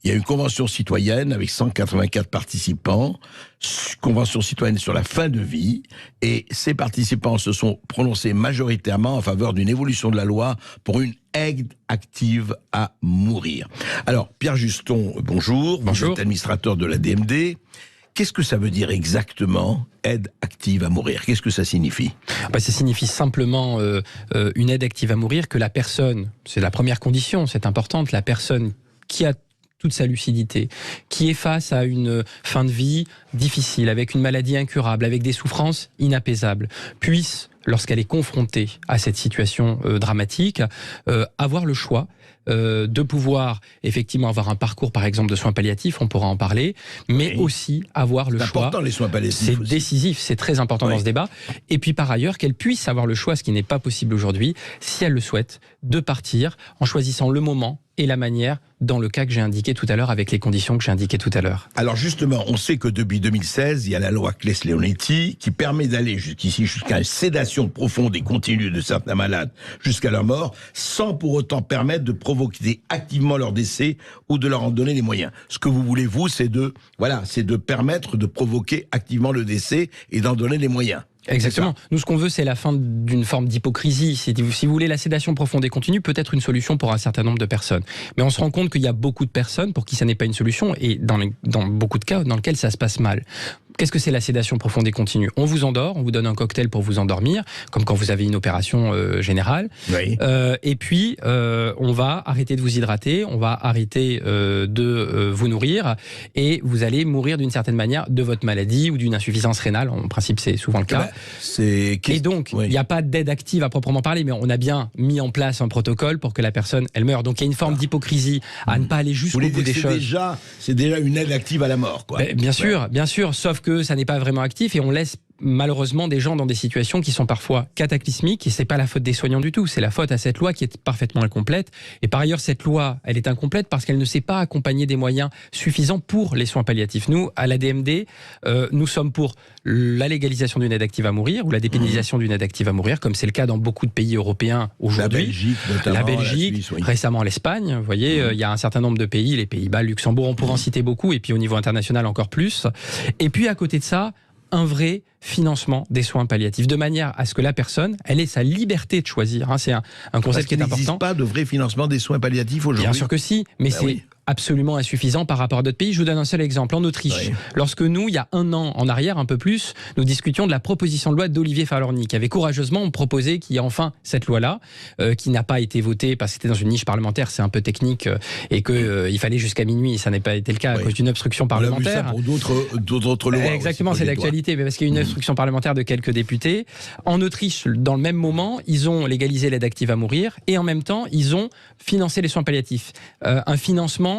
Il y a une convention citoyenne avec 184 participants, convention citoyenne sur la fin de vie, et ces participants se sont prononcés majoritairement en faveur d'une évolution de la loi pour une aide active à mourir. Alors, Pierre Juston, bonjour. Bonjour. Vous êtes administrateur de la DMD. Qu'est-ce que ça veut dire exactement, aide active à mourir? Qu'est-ce que ça signifie? Ça signifie simplement une aide active à mourir, que la personne, c'est la première condition, c'est importante, la personne qui a toute sa lucidité, qui est face à une fin de vie difficile, avec une maladie incurable, avec des souffrances inapaisables, puisse, lorsqu'elle est confrontée à cette situation dramatique, avoir le choix de pouvoir effectivement avoir un parcours, par exemple, de soins palliatifs, on pourra en parler, mais aussi avoir le choix. C'est important, les soins palliatifs. C'est aussi décisif, c'est très important dans ce débat. Et puis par ailleurs, qu'elle puisse avoir le choix, ce qui n'est pas possible aujourd'hui, si elle le souhaite, de partir en choisissant le moment et la manière, dans le cas que j'ai indiqué tout à l'heure, avec les conditions que j'ai indiquées tout à l'heure. Alors justement, on sait que depuis 2016, il y a la loi Claes-Leonetti qui permet d'aller jusqu'à une sédation profonde et continue de certains malades jusqu'à leur mort, sans pour autant permettre de provoquer activement leur décès ou de leur en donner les moyens. Ce que vous voulez, vous, c'est de permettre de provoquer activement le décès et d'en donner les moyens. Exactement. Nous, ce qu'on veut, c'est la fin d'une forme d'hypocrisie. Si vous voulez, la sédation profonde et continue peut être une solution pour un certain nombre de personnes. Mais on se rend compte qu'il y a beaucoup de personnes pour qui ça n'est pas une solution, et dans beaucoup de cas dans lesquels ça se passe mal. Qu'est-ce que c'est la sédation profonde et continue? On vous endort, on vous donne un cocktail pour vous endormir, comme quand vous avez une opération générale. Oui. Et puis, on va arrêter de vous hydrater, on va arrêter de vous nourrir, et vous allez mourir d'une certaine manière de votre maladie ou d'une insuffisance rénale. En principe, c'est souvent le cas. Et donc, il n'y a pas d'aide active à proprement parler, mais on a bien mis en place un protocole pour que la personne, elle meure. Donc, il y a une forme d'hypocrisie à ne pas aller jusqu'au bout des choses. C'est déjà une aide active à la mort, quoi. Bien sûr, sauf que ça n'est pas vraiment actif, et on laisse malheureusement des gens dans des situations qui sont parfois cataclysmiques, et c'est pas la faute des soignants du tout, c'est la faute à cette loi qui est parfaitement incomplète. Et par ailleurs, cette loi, elle est incomplète parce qu'elle ne s'est pas accompagner des moyens suffisants pour les soins palliatifs. Nous, à la DMD, nous sommes pour la légalisation d'une aide active à mourir ou la dépénalisation d'une aide active à mourir, comme c'est le cas dans beaucoup de pays européens aujourd'hui. La Belgique, notamment, la Belgique, la Suisse, oui. Récemment l'Espagne. Vous voyez, il y a un certain nombre de pays, les Pays-Bas, Luxembourg, on pourrait en citer beaucoup, et puis au niveau international encore plus. Et puis à côté de ça, un vrai financement des soins palliatifs, de manière à ce que la personne, elle ait sa liberté de choisir. C'est un concept qui est important. Il n'existe pas de vrai financement des soins palliatifs aujourd'hui? Bien sûr que si, mais c'est absolument insuffisant par rapport à d'autres pays. Je vous donne un seul exemple. En Autriche, lorsque nous, il y a un an en arrière, un peu plus, nous discutions de la proposition de loi d'Olivier Fahlorny, qui avait courageusement proposé qu'il y ait enfin cette loi-là, qui n'a pas été votée parce que c'était dans une niche parlementaire, c'est un peu technique, et qu'il fallait jusqu'à minuit, et ça n'a pas été le cas à cause d'une obstruction parlementaire. On a vu ça pour d'autres lois. Exactement, c'est l'actualité, mais parce qu'il y a une obstruction parlementaire de quelques députés. En Autriche, dans le même moment, ils ont légalisé l'aide active à mourir, et en même temps, ils ont financé les soins palliatifs. Un financement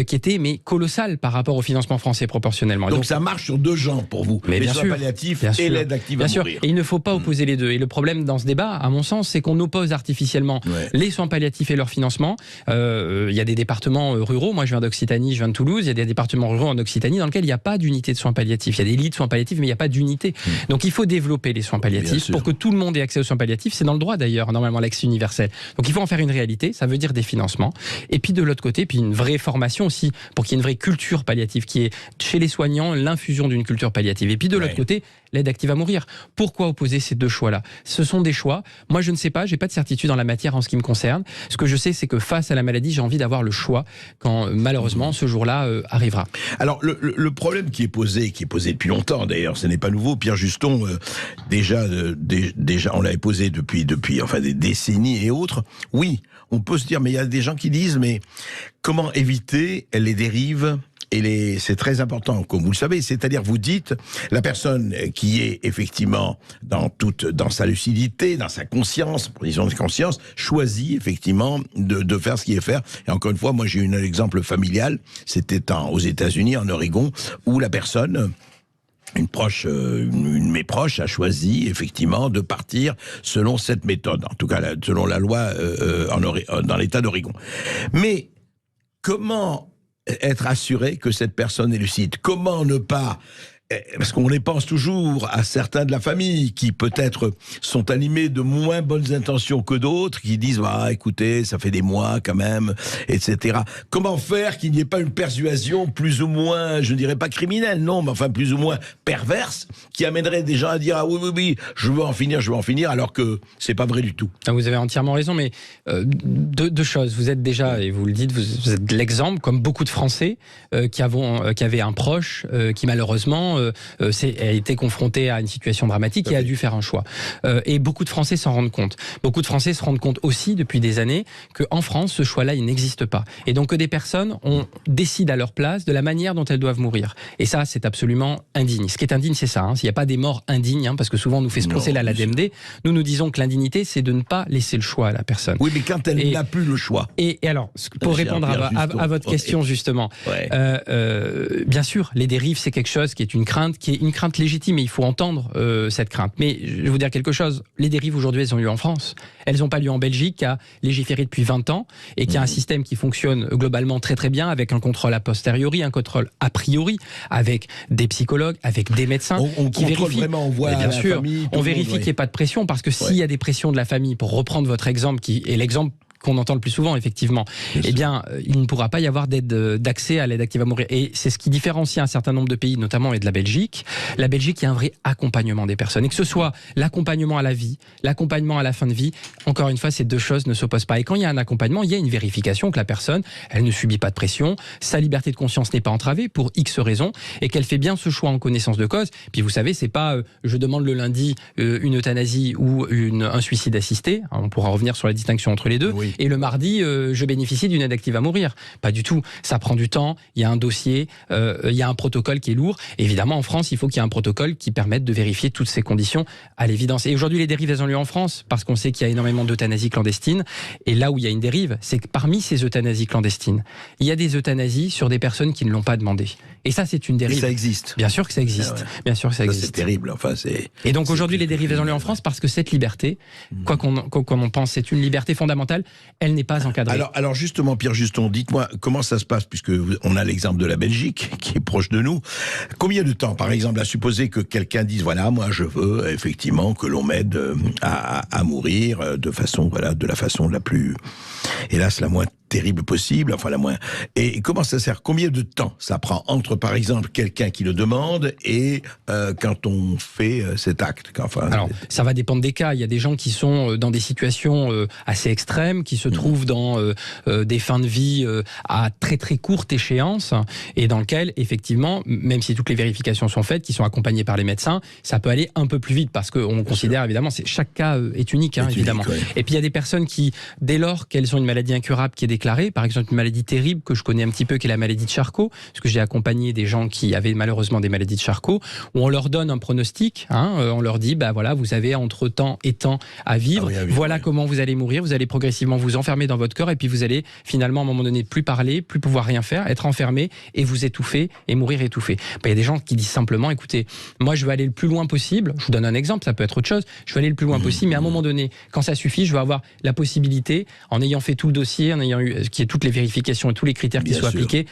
qui était colossal par rapport au financement français proportionnellement. Donc ça marche sur deux jambes pour vous, les soins palliatifs et l'aide active à mourir. Et il ne faut pas opposer les deux. Et le problème dans ce débat, à mon sens, c'est qu'on oppose artificiellement les soins palliatifs et leur financement. Il y a des départements ruraux, moi je viens d'Occitanie, je viens de Toulouse, il y a des départements ruraux en Occitanie dans lesquels il n'y a pas d'unité de soins palliatifs. Il y a des lits de soins palliatifs, mais il n'y a pas d'unité. Donc il faut développer les soins palliatifs pour que tout le monde ait accès aux soins palliatifs. C'est dans le droit d'ailleurs, normalement l'accès universel. Donc il faut en faire une réalité, ça veut dire des financements. Et puis de l'autre côté, puis une vraie formation aussi, pour qu'il y ait une vraie culture palliative, qui est chez les soignants l'infusion d'une culture palliative. Et puis de l'autre côté, l'aide active à mourir. Pourquoi opposer ces deux choix-là? Ce sont des choix. Moi, je ne sais pas, j'ai pas de certitude en la matière en ce qui me concerne. Ce que je sais, c'est que face à la maladie, j'ai envie d'avoir le choix quand malheureusement ce jour-là arrivera. Alors le problème qui est posé depuis longtemps d'ailleurs, ce n'est pas nouveau. Pierre Juston, déjà on l'avait posé depuis enfin des décennies et autres. Oui, on peut se dire, mais il y a des gens qui disent, mais comment éviter les dérives? Et c'est très important, comme vous le savez, c'est-à-dire vous dites, la personne qui est effectivement dans sa lucidité, dans sa conscience, disons conscience, choisit effectivement de faire ce qu'il est faire. Et encore une fois, moi j'ai eu un exemple familial, c'était aux États-Unis, en Oregon, où la personne, une de mes proches a choisi effectivement de partir selon cette méthode, en tout cas selon la loi dans l'État d'Oregon. Mais comment être assuré que cette personne est lucide? Comment ne pas parce qu'on les pense toujours à certains de la famille qui peut-être sont animés de moins bonnes intentions que d'autres, qui disent écoutez, ça fait des mois quand même, etc. Comment faire qu'il n'y ait pas une persuasion plus ou moins, je ne dirais pas criminelle, non, mais enfin plus ou moins perverse, qui amènerait des gens à dire oui, je veux en finir, alors que c'est pas vrai du tout. Vous avez entièrement raison, mais deux choses. Vous êtes déjà, et vous le dites, vous êtes l'exemple, comme beaucoup de Français qui avaient un proche qui malheureusement a été confronté à une situation dramatique et a dû faire un choix. Et beaucoup de Français s'en rendent compte. Beaucoup de Français se rendent compte aussi depuis des années qu'en France, ce choix-là, il n'existe pas. Et donc que des personnes décident à leur place de la manière dont elles doivent mourir. Et ça, c'est absolument indigne. Ce qui est indigne, c'est ça. S'il n'y a pas des morts indignes, parce que souvent on nous fait ce procès-là à la DMD, nous disons que l'indignité, c'est de ne pas laisser le choix à la personne. Oui, mais quand elle n'a plus le choix. Et alors, pour répondre à votre question, justement, bien sûr, les dérives, c'est quelque chose qui est une crainte légitime, et il faut entendre cette crainte. Mais je vais vous dire quelque chose, les dérives aujourd'hui, elles ont lieu en France. Elles n'ont pas lieu en Belgique, qui a légiféré depuis 20 ans, et qui a un système qui fonctionne globalement très très bien, avec un contrôle a posteriori, un contrôle a priori, avec des psychologues, avec des médecins qui vérifient. Vraiment, on voit bien sûr, on vérifie qu'il n'y ait pas de pression, parce que s'il y a des pressions de la famille, pour reprendre votre exemple, qui est l'exemple qu'on entend le plus souvent, effectivement, il ne pourra pas y avoir d'accès à l'aide active à mourir. Et c'est ce qui différencie un certain nombre de pays, notamment et de la Belgique. La Belgique, il y a un vrai accompagnement des personnes. Et que ce soit l'accompagnement à la vie, l'accompagnement à la fin de vie, encore une fois, ces deux choses ne s'opposent pas. Et quand il y a un accompagnement, il y a une vérification que la personne, elle ne subit pas de pression, sa liberté de conscience n'est pas entravée pour X raisons, et qu'elle fait bien ce choix en connaissance de cause. Puis vous savez, c'est pas je demande le lundi une euthanasie ou un suicide assisté. On pourra revenir sur la distinction entre les deux. Oui. Et le mardi, je bénéficie d'une aide active à mourir. Pas du tout. Ça prend du temps, il y a un dossier, il y a un protocole qui est lourd. Évidemment, en France, il faut qu'il y ait un protocole qui permette de vérifier toutes ces conditions à l'évidence. Et aujourd'hui, les dérives, elles ont lieu en France, parce qu'on sait qu'il y a énormément d'euthanasie clandestine. Et là où il y a une dérive, c'est que parmi ces euthanasies clandestines, il y a des euthanasies sur des personnes qui ne l'ont pas demandé. Et ça, c'est une dérive. Et ça existe. Bien sûr que ça existe. Bien sûr que ça existe. C'est terrible. Enfin, et donc aujourd'hui, les dérives, elles ont lieu en France parce que cette liberté, quoi qu'on en pense, c'est une liberté fondamentale, elle n'est pas encadrée. Alors justement, Pierre Juston, dites-moi comment ça se passe, puisque on a l'exemple de la Belgique qui est proche de nous. Combien de temps, par exemple, à supposer que quelqu'un dise voilà, moi je veux effectivement que l'on m'aide à mourir de la façon la plus, hélas, la moins terrible possible, enfin la moins. Et comment ça sert? Combien de temps ça prend entre, par exemple, quelqu'un qui le demande et quand on fait cet acte? Alors, ça va dépendre des cas. Il y a des gens qui sont dans des situations assez extrêmes, qui se trouvent dans des fins de vie à très très courte échéance, et dans lequel, effectivement, même si toutes les vérifications sont faites, qui sont accompagnées par les médecins, ça peut aller un peu plus vite, parce qu'on considère, évidemment, chaque cas est unique, évidemment. Unique, ouais. Et puis il y a des personnes qui, dès lors qu'elles ont une maladie incurable qui est déclarée, par exemple une maladie terrible que je connais un petit peu, qui est la maladie de Charcot, parce que j'ai accompagné des gens qui avaient malheureusement des maladies de Charcot, où on leur donne un pronostic, on leur dit, voilà, vous avez entre temps et temps à vivre, voilà comment vous allez mourir, vous allez progressivement vous enfermer dans votre corps, et puis vous allez finalement à un moment donné plus parler, plus pouvoir rien faire, être enfermé et vous étouffer et mourir étouffé. Il y a des gens qui disent simplement, écoutez, moi je veux aller le plus loin possible, je vous donne un exemple, ça peut être autre chose, je veux aller le plus loin possible, mais à un moment donné, quand ça suffit, je veux avoir la possibilité, en ayant fait tout le dossier, en ayant eu toutes les vérifications et tous les critères qui soient appliqués,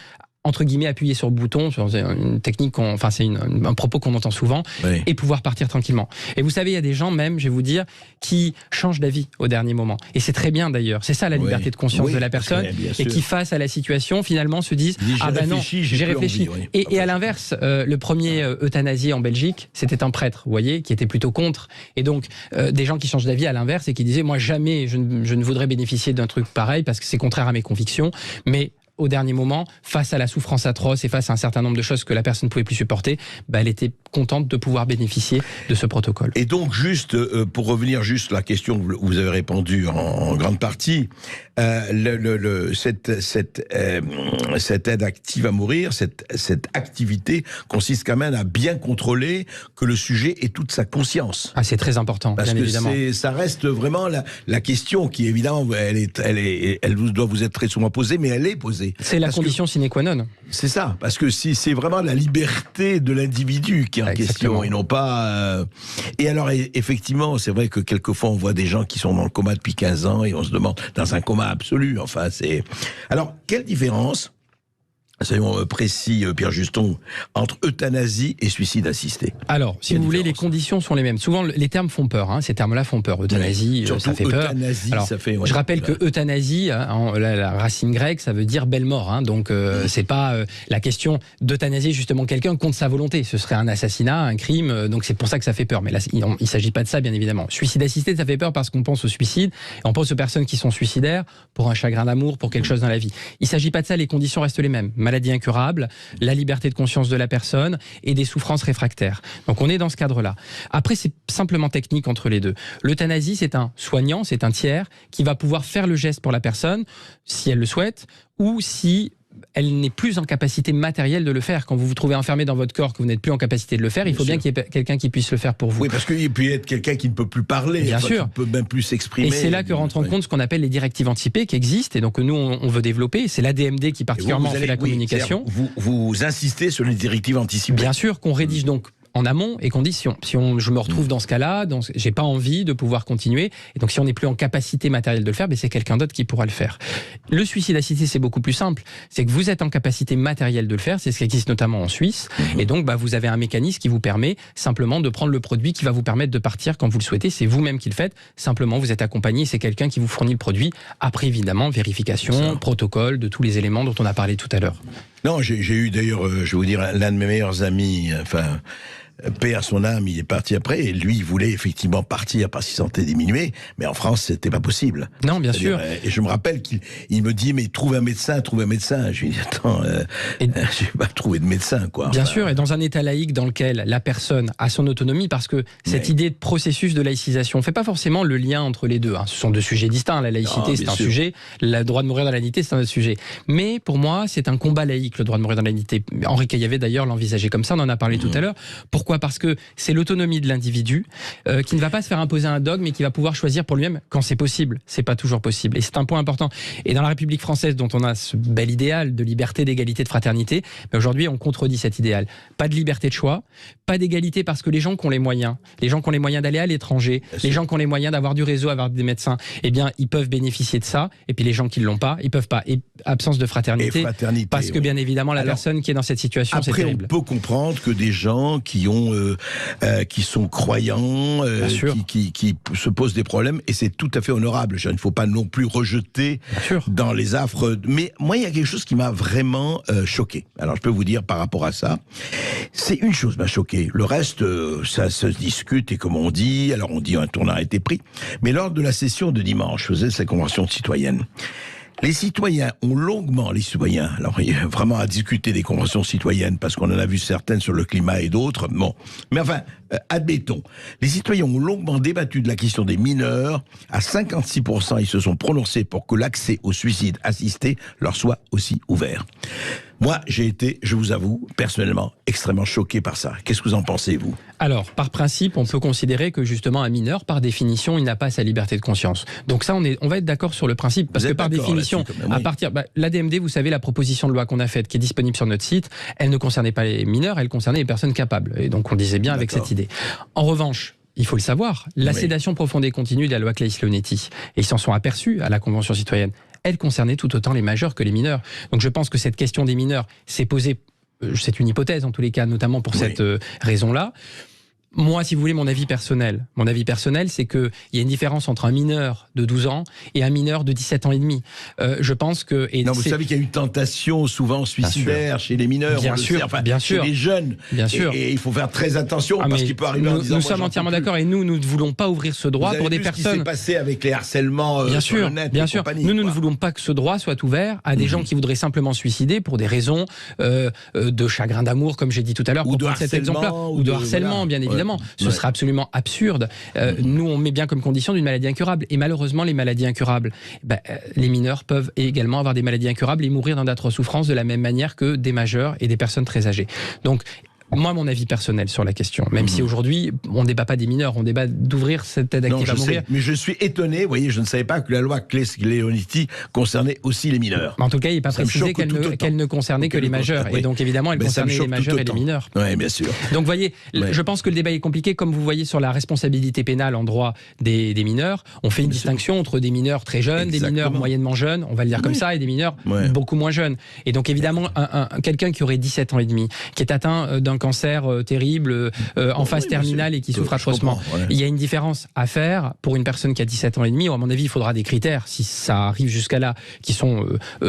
entre guillemets, appuyer sur le bouton, c'est une technique, c'est un propos qu'on entend souvent, et pouvoir partir tranquillement. Et vous savez, il y a des gens même, je vais vous dire, qui changent d'avis au dernier moment. Et c'est très bien d'ailleurs. C'est ça la liberté de conscience de la personne, et qui face à la situation, finalement, se disent, j'ai réfléchi. Et à l'inverse, le premier euthanasié en Belgique, c'était un prêtre, vous voyez, qui était plutôt contre. Et donc, des gens qui changent d'avis à l'inverse et qui disaient, moi jamais je ne voudrais bénéficier d'un truc pareil parce que c'est contraire à mes convictions, mais au dernier moment, face à la souffrance atroce et face à un certain nombre de choses que la personne ne pouvait plus supporter, elle était contente de pouvoir bénéficier de ce protocole. Et donc, juste pour revenir juste à la question que vous avez répondu en grande partie, cette aide active à mourir, cette activité consiste quand même à bien contrôler que le sujet ait toute sa conscience. C'est très important, parce bien que évidemment. Ça reste vraiment la question qui, évidemment, elle doit vous être très souvent posée, mais elle est posée. C'est la condition sine qua non. C'est ça, parce que c'est vraiment la liberté de l'individu qui est en question, et non pas... Et alors, effectivement, c'est vrai que quelquefois, on voit des gens qui sont dans le coma depuis 15 ans, et on se demande, dans un coma absolu, Alors, quelle différence soyons précis, Pierre Juston, entre euthanasie et suicide assisté. Alors, si vous voulez, les conditions sont les mêmes. Souvent, les termes font peur, hein, ces termes-là font peur. Euthanasie, ça fait peur. Alors, ça fait, je rappelle que euthanasie, la racine grecque, ça veut dire belle mort. Hein, donc, c'est pas la question d'euthanasier justement quelqu'un contre sa volonté. Ce serait un assassinat, un crime, donc c'est pour ça que ça fait peur. Mais là, il ne s'agit pas de ça, bien évidemment. Suicide assisté, ça fait peur parce qu'on pense au suicide, et on pense aux personnes qui sont suicidaires pour un chagrin d'amour, pour quelque chose dans la vie. Il ne s'agit pas de ça, les conditions restent les mêmes. Maladie incurable, la liberté de conscience de la personne et des souffrances réfractaires. Donc on est dans ce cadre-là. Après, c'est simplement technique entre les deux. L'euthanasie, c'est un soignant, c'est un tiers qui va pouvoir faire le geste pour la personne, si elle le souhaite, ou si elle n'est plus en capacité matérielle de le faire. Quand vous vous trouvez enfermé dans votre corps, que vous n'êtes plus en capacité de le faire, il faut bien qu'il y ait quelqu'un qui puisse le faire pour vous. Oui, parce qu'il peut y être quelqu'un qui ne peut plus parler, bien sûr, qui ne peut même plus s'exprimer. Et c'est là que rentrent en compte ce qu'on appelle les directives anticipées qui existent et donc que nous on veut développer. C'est l'ADMD qui particulièrement fait la communication. Vous insistez sur les directives anticipées. Bien sûr, qu'on rédige donc en amont et conditions. Si je me retrouve dans ce cas-là, j'ai pas envie de pouvoir continuer, et donc si on n'est plus en capacité matérielle de le faire, c'est quelqu'un d'autre qui pourra le faire. Le suicide assisté, c'est beaucoup plus simple. C'est que vous êtes en capacité matérielle de le faire, c'est ce qui existe notamment en Suisse, et donc vous avez un mécanisme qui vous permet simplement de prendre le produit qui va vous permettre de partir quand vous le souhaitez. C'est vous-même qui le faites. Simplement, vous êtes accompagné, c'est quelqu'un qui vous fournit le produit. Après, évidemment, vérification, protocole de tous les éléments dont on a parlé tout à l'heure. Non, j'ai eu d'ailleurs, je vais vous dire, l'un de mes meilleurs amis, paix à son âme, il est parti après, et lui, il voulait effectivement partir parce qu'il sentait diminuer, mais en France, c'était pas possible. Non, bien sûr. Et je me rappelle qu'il me dit, mais trouve un médecin. Je lui dis, attends, je vais pas trouver de médecin, quoi. Bien sûr, et dans un état laïque dans lequel la personne a son autonomie, parce que cette idée de processus de laïcisation, on fait pas forcément le lien entre les deux, hein. Ce sont deux sujets distincts. La laïcité, c'est un sujet, le droit de mourir dans la dignité, c'est un autre sujet. Mais pour moi, c'est un combat laïque, le droit de mourir dans la dignité. Henri Caillavet, d'ailleurs, l'envisageait comme ça, on en a parlé tout à l'heure. Pourquoi ? Parce que c'est l'autonomie de l'individu qui ne va pas se faire imposer un dogme, mais qui va pouvoir choisir pour lui-même quand c'est possible. C'est pas toujours possible. Et c'est un point important. Et dans la République française, dont on a ce bel idéal de liberté, d'égalité, de fraternité, aujourd'hui, on contredit cet idéal. Pas de liberté de choix, pas d'égalité parce que les gens qui ont les moyens, d'aller à l'étranger, les gens qui ont les moyens d'avoir du réseau, d'avoir des médecins, eh bien, ils peuvent bénéficier de ça. Et puis les gens qui ne l'ont pas, ils peuvent pas. Et absence de fraternité, parce que bien évidemment, la personne qui est dans cette situation, c'est terrible. Après, on peut comprendre que des gens qui sont croyants, qui se posent des problèmes, et c'est tout à fait honorable. Il ne faut pas non plus rejeter dans les affres. Mais moi, il y a quelque chose qui m'a vraiment choqué. Alors, je peux vous dire par rapport à ça, c'est une chose m'a choqué. Le reste, ça se discute, et comme on dit, alors on dit un tournant a été pris. Mais lors de la session de dimanche, je faisais cette convention citoyenne. Les citoyens ont longuement, alors il y a vraiment à discuter des conventions citoyennes, parce qu'on en a vu certaines sur le climat et d'autres, bon. Mais enfin, admettons, les citoyens ont longuement débattu de la question des mineurs. À 56%, ils se sont prononcés pour que l'accès au suicide assisté leur soit aussi ouvert. Moi, j'ai été, je vous avoue, personnellement, extrêmement choqué par ça. Qu'est-ce que vous en pensez, vous ? Alors, par principe, on peut considérer que justement un mineur, par définition, il n'a pas sa liberté de conscience. Donc ça, on va être d'accord sur le principe, parce que par définition, à partir, l'ADMD, vous savez, la proposition de loi qu'on a faite, qui est disponible sur notre site, elle ne concernait pas les mineurs, elle concernait les personnes capables. Et donc on disait bien avec cette idée. En revanche, il faut le savoir, la sédation profonde et continue de la loi Claeys-Leonetti, et ils s'en sont aperçus à la Convention citoyenne, elle concernait tout autant les majeurs que les mineurs. Donc je pense que cette question des mineurs s'est posée, c'est une hypothèse en tous les cas, notamment pour cette raison-là. Moi, si vous voulez, mon avis personnel, c'est qu'il y a une différence entre un mineur de 12 ans et un mineur de 17 ans et demi. Je pense que... vous savez qu'il y a une tentation souvent suicidaire chez les mineurs, bien sûr, chez les jeunes. Bien sûr. Et il faut faire très attention, parce qu'il peut arriver en disant... Nous sommes entièrement d'accord, et nous ne voulons pas ouvrir ce droit pour des personnes... Vous avez vu ce qui s'est passé avec les harcèlements sur le net et compagnie. Nous ne voulons pas que ce droit soit ouvert à des gens qui voudraient simplement suicider pour des raisons de chagrin d'amour, comme j'ai dit tout à l'heure, ou de harcèlement, bien évidemment. Ce serait absolument absurde. Nous, on met bien comme condition d'une maladie incurable. Et malheureusement, les maladies incurables, les mineurs peuvent également avoir des maladies incurables et mourir dans d'atroces souffrances de la même manière que des majeurs et des personnes très âgées. Donc, Moi, mon avis personnel sur la question, même si aujourd'hui, on ne débat pas des mineurs, on débat d'ouvrir cette aide active à mourir. Mais je suis étonné, vous voyez, je ne savais pas que la loi Claes-Leonetti concernait aussi les mineurs. En tout cas, il n'est pas précisé qu'elle ne concernait que les majeurs. Oui. Et donc, évidemment, elle concernait les majeurs et les mineurs. Oui, bien sûr. Donc, vous voyez, je pense que le débat est compliqué. Comme vous voyez sur la responsabilité pénale en droit des mineurs, on fait une distinction entre des mineurs très jeunes, des mineurs moyennement jeunes, on va le dire comme ça, et des mineurs beaucoup moins jeunes. Et donc, évidemment, quelqu'un qui aurait 17 ans et demi, qui est atteint d'un cancer terrible, en phase terminale et qui souffre atrocement, il y a une différence à faire pour une personne qui a 17 ans et demi. À mon avis, il faudra des critères, si ça arrive jusqu'à là, qui sont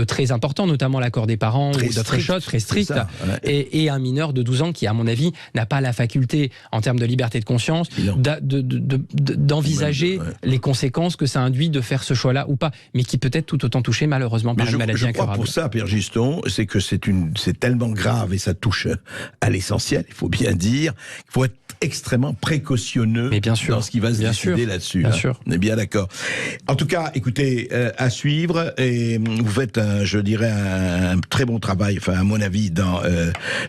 très importants, notamment l'accord des parents ou d'autres choses très strictes, et un mineur de 12 ans qui, à mon avis, n'a pas la faculté, en termes de liberté de conscience, d'envisager les conséquences que ça induit de faire ce choix-là ou pas, mais qui peut être tout autant touché malheureusement par une maladie incurable. Je crois pour ça, Pierre Giston, c'est que c'est tellement grave et ça touche à l'essentiel, il faut bien dire, qu'il faut être extrêmement précautionneux dans ce qui va se décider là-dessus. Bien sûr. On est bien d'accord. En tout cas, écoutez, à suivre, et vous faites, je dirais, un très bon travail, enfin, à mon avis, dans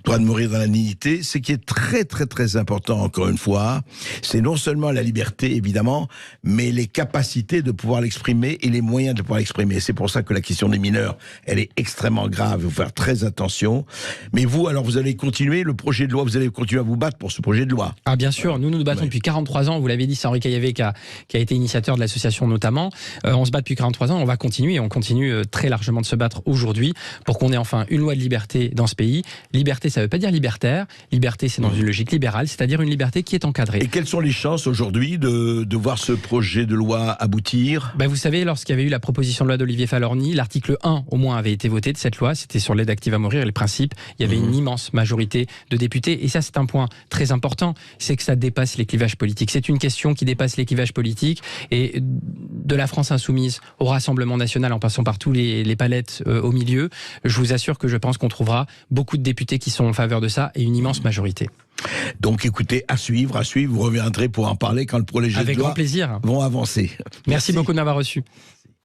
droit de mourir dans la dignité. Ce qui est très, très, très important, encore une fois, c'est non seulement la liberté, évidemment, mais les capacités de pouvoir l'exprimer et les moyens de pouvoir l'exprimer. C'est pour ça que la question des mineurs, elle est extrêmement grave. Il faut faire très attention. Mais vous, alors, vous allez continuer le projet de loi, vous allez continuer à vous battre pour ce projet de loi. Ah bien sûr, nous nous battons depuis 43 ans, vous l'avez dit, c'est Henri Caillavet qui a été initiateur de l'association notamment. On se bat depuis 43 ans, on va continuer, et on continue très largement de se battre aujourd'hui pour qu'on ait enfin une loi de liberté dans ce pays. Liberté, ça ne veut pas dire libertaire, liberté c'est dans une logique libérale, c'est-à-dire une liberté qui est encadrée. Et quelles sont les chances aujourd'hui de voir ce projet de loi aboutir ? Vous savez, lorsqu'il y avait eu la proposition de loi d'Olivier Falorni, l'article 1 au moins avait été voté de cette loi, c'était sur l'aide active à mourir et les principes, il y avait une immense majorité de députés, et ça c'est un point très important, c'est que ça dépasse les clivages politiques. C'est une question qui dépasse les clivages politiques, et de la France insoumise au Rassemblement national en passant par tous les palettes au milieu, je vous assure que je pense qu'on trouvera beaucoup de députés qui sont en faveur de ça et une immense majorité. Donc écoutez, à suivre, vous reviendrez pour en parler quand le projet de loi Avec grand plaisir. Vont avancer. Merci beaucoup de m'avoir reçu.